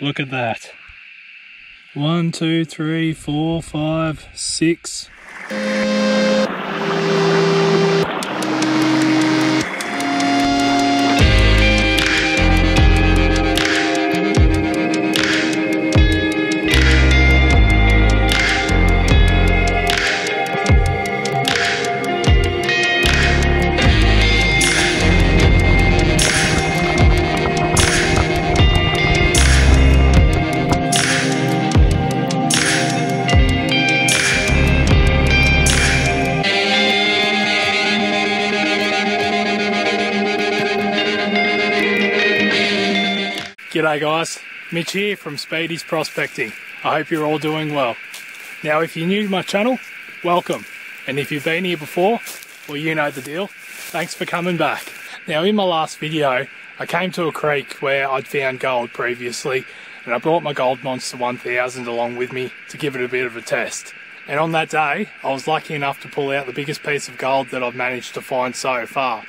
Look at that. 1, 2, 3, 4, 5, 6. G'day guys, Mitch here from Speedy's Prospecting. I hope you're all doing well. Now if you're new to my channel, welcome. And if you've been here before, well you know the deal, thanks for coming back. Now in my last video, I came to a creek where I'd found gold previously, and I brought my Gold Monster 1000 along with me to give it a bit of a test. And on that day, I was lucky enough to pull out the biggest piece of gold that I've managed to find so far,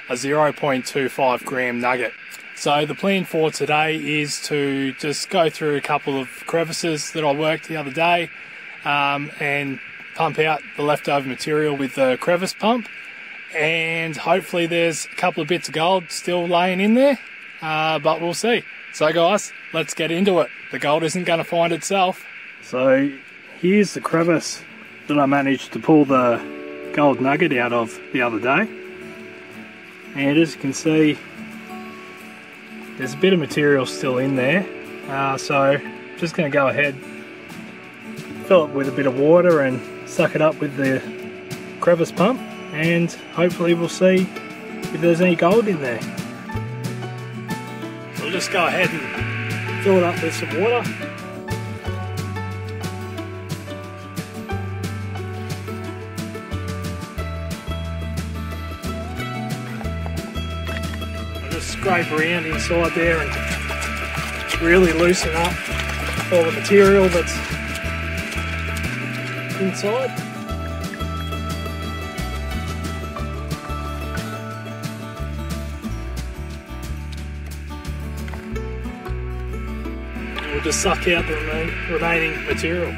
a 0.25 gram nugget. So the plan for today is to just go through a couple of crevices that I worked the other day and pump out the leftover material with the crevice pump, and hopefully there's a couple of bits of gold still laying in there, but we'll see. So guys, let's get into it. The gold isn't going to find itself. So here's the crevice that I managed to pull the gold nugget out of the other day, and as you can see, there's a bit of material still in there, so just going to go ahead, fill it with a bit of water and suck it up with the crevice pump, and hopefully we'll see if there's any gold in there. We'll just go ahead and fill it up with some water. Scrape around inside there and really loosen up all the material that's inside. And we'll just suck out the remaining material.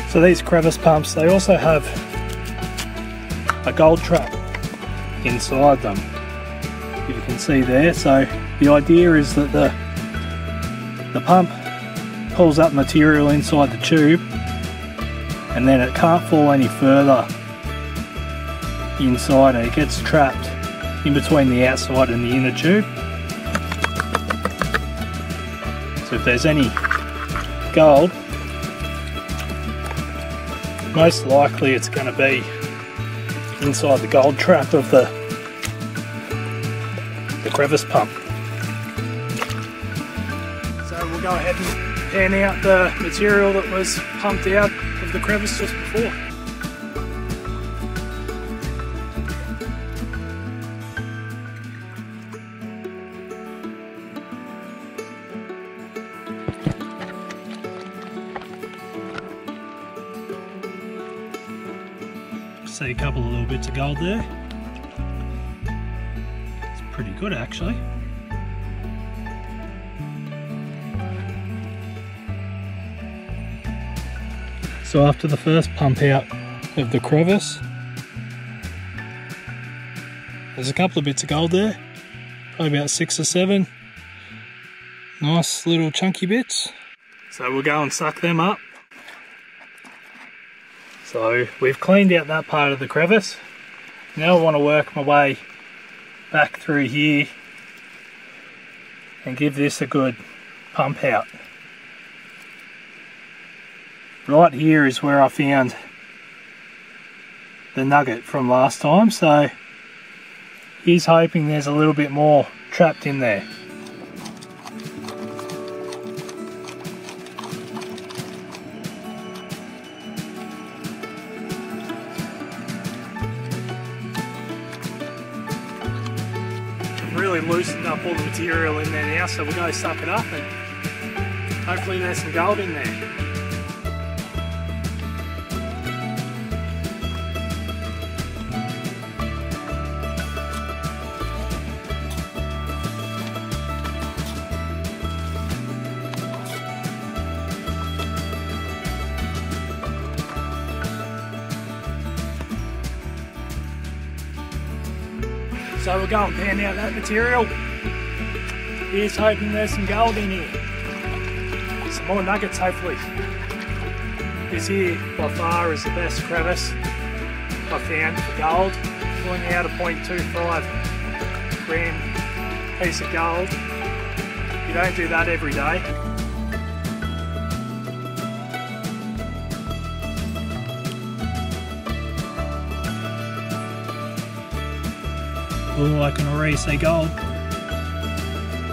So these crevice pumps, they also have a gold trap inside them, if you can see there. So the idea is that the pump pulls up material inside the tube, and then it can't fall any further inside, and it gets trapped in between the outside and the inner tube. So if there's any gold, most likely it's going to be inside the gold trap of the crevice pump. So we'll go ahead and pan out the material that was pumped out of the crevice just before. See a couple of little bits of gold there. It's pretty good actually. So after the first pump out of the crevice, there's a couple of bits of gold there, probably about 6 or 7. Nice little chunky bits. So we'll go and suck them up. So we've cleaned out that part of the crevice. Now I want to work my way back through here and give this a good pump out. Right here is where I found the nugget from last time, so he's hoping there's a little bit more trapped in there. Really loosened up all the material in there now, so we'll go suck it up and hopefully there's some gold in there. So we'll go and pan out that material. Here's hoping there's some gold in here. Some more nuggets hopefully. This here by far is the best crevice I've found for gold. Pulling out a 0.25 gram piece of gold. You don't do that every day. Oh, I can already see gold.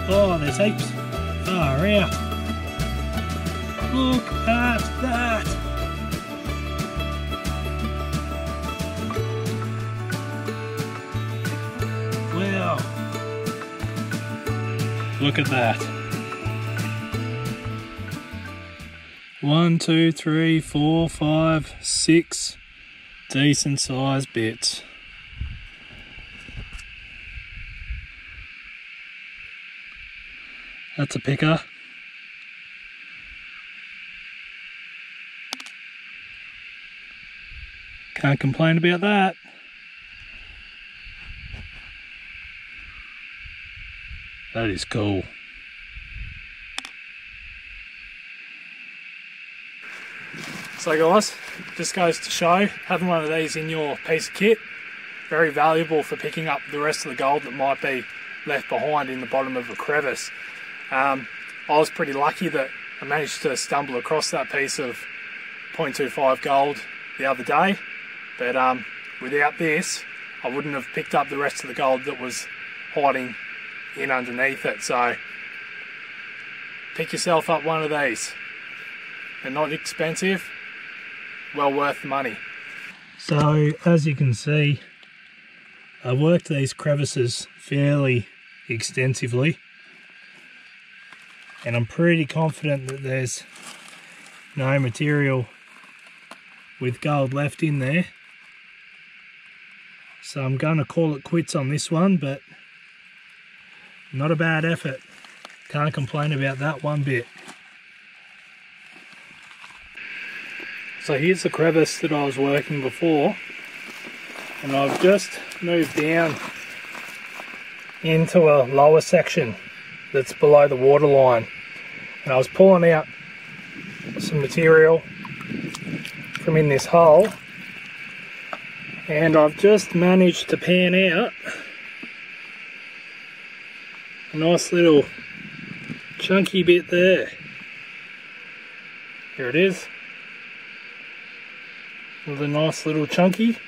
Oh, there's heaps. Far out. Look at that. Wow. Look at that. 1, 2, 3, 4, 5, 6 decent sized bits. That's a picker. Can't complain about that. That is cool. So guys, just goes to show, having one of these in your piece of kit, very valuable for picking up the rest of the gold that might be left behind in the bottom of a crevice. I was pretty lucky that I managed to stumble across that piece of 0.25 gold the other day, but without this I wouldn't have picked up the rest of the gold that was hiding in underneath it. So pick yourself up one of these. They're not expensive, well worth the money. So as you can see, I've worked these crevices fairly extensively, and I'm pretty confident that there's no material with gold left in there. So I'm going to call it quits on this one, but not a bad effort. Can't complain about that one bit. So here's the crevice that I was working before, and I've just moved down into a lower section that's below the water line, and I was pulling out some material from in this hole, and I've just managed to pan out a nice little chunky bit there. Here it is, with a nice little chunky.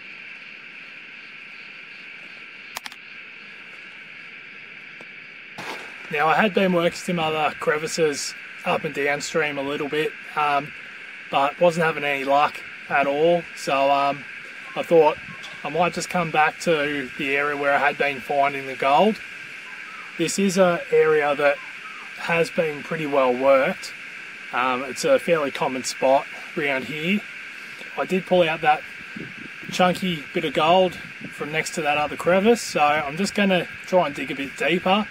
Now I had been working some other crevices up and downstream a little bit, but wasn't having any luck at all, so I thought I might just come back to the area where I had been finding the gold. This is an area that has been pretty well worked. It's a fairly common spot around here. I did pull out that chunky bit of gold from next to that other crevice, so I'm just going to try and dig a bit deeper,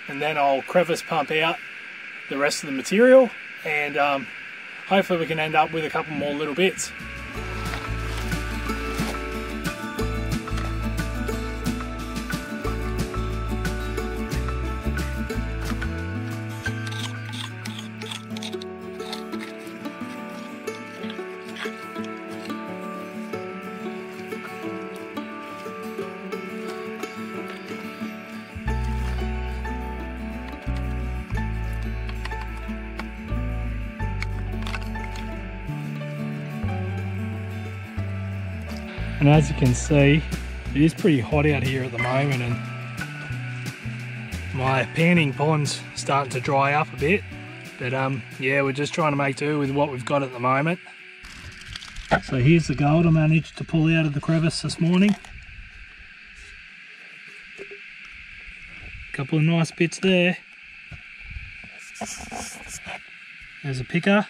and then I'll crevice pump out the rest of the material, and hopefully we can end up with a couple more little bits. And as you can see, it is pretty hot out here at the moment, and my panning pond's starting to dry up a bit, but yeah, we're just trying to make do with what we've got at the moment. So here's the gold I managed to pull out of the crevice this morning. A couple of nice bits there. There's a picker.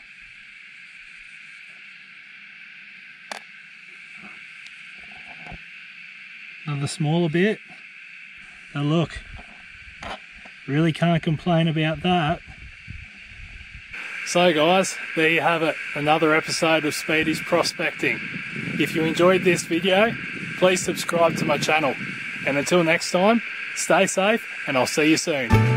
Another smaller bit. Now look, really can't complain about that. So guys, there you have it, another episode of Speedy's Prospecting. If you enjoyed this video, please subscribe to my channel. And until next time, stay safe and I'll see you soon.